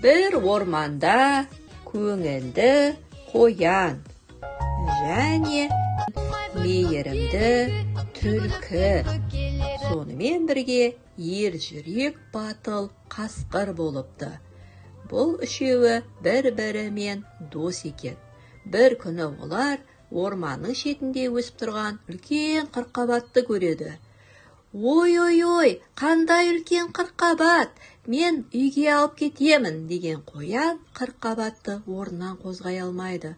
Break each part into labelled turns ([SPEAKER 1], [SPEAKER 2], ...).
[SPEAKER 1] Бір орманда көңілді қоян және мейірімді түлкі, сонымен бірге ержүрек батыл қасқыр болыпты. Бұл үшеуі бір-бірімен дос екен. Бір күні олар орманның шетінде өсіп тұрған үлкен қырыққабатты көреді. Ой, қандай үлкен қырыққабат, мен үйге алып кетемін деген қоян қырыққабатты орнынан қозғай алмайды.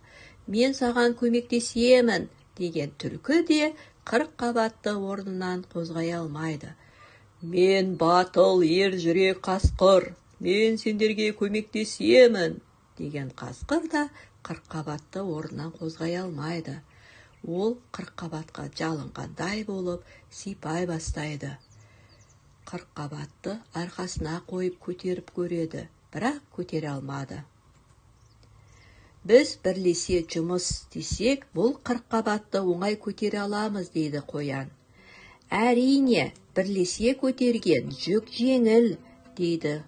[SPEAKER 1] Мен саған көмектесемін деген түлкі де қырыққабатты орнынан қозғай алмайды. Мен батыл ержүрек қасқыр, мен сендерге көмектесемін деген қасқыр да қырыққабатты орнынан қозғай алмайды. Ол қырыққабатқа жалынғандай болып сипай бастайды. Қырыққабатты арқасына қойып көтеріп көреді, бірақ көтере алмады. Біз бірлесе жұмыс істесек, бұл қырыққабатты оңай көтере аламыз, дейді қоян. Әрине, бірлесе көтерген жүк жеңіл, дейді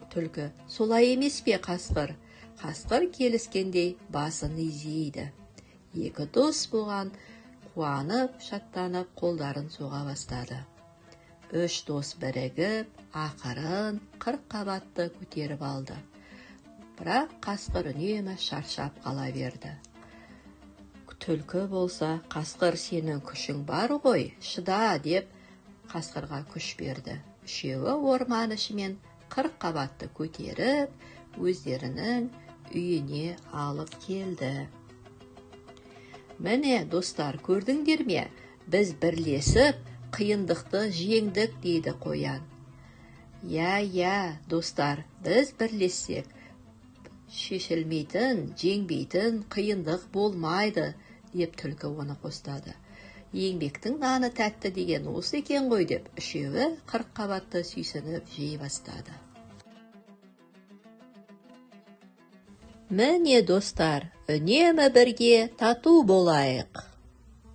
[SPEAKER 1] түлкі. Солай емес пе, қасқыр? Қасқыр келіскендей басын изейді. Екі дос бұған қуанып, шаттанып, қолдарын соға бастады. Үш дос бірігіп, ақырын қырыққабатты көтеріп алды. Бірақ қасқыр үнемі шаршап қала берді. Түлкі болса, қасқыр, сенің күшің бар ғой, шыда деп қасқырға күш берді. Үшеуі орман ішімен қырыққабатты көтеріп, өздерінің үйіне алып келді. Міне, достар, көрдіңдер ме? Біз бірлесіп, қиындықты жеңдік, дейді қоян. Я, достар, біз бірлессек, шешілмейтін, жеңбейтін қиындық болмайды, деп түлкі оны қостады. Еңбектің наны тәтті деген осы екен ғой, деп үшеуі қырыққабатты сүйсініп жей бастады. Міне, достар, үнемі бірге тату болайық.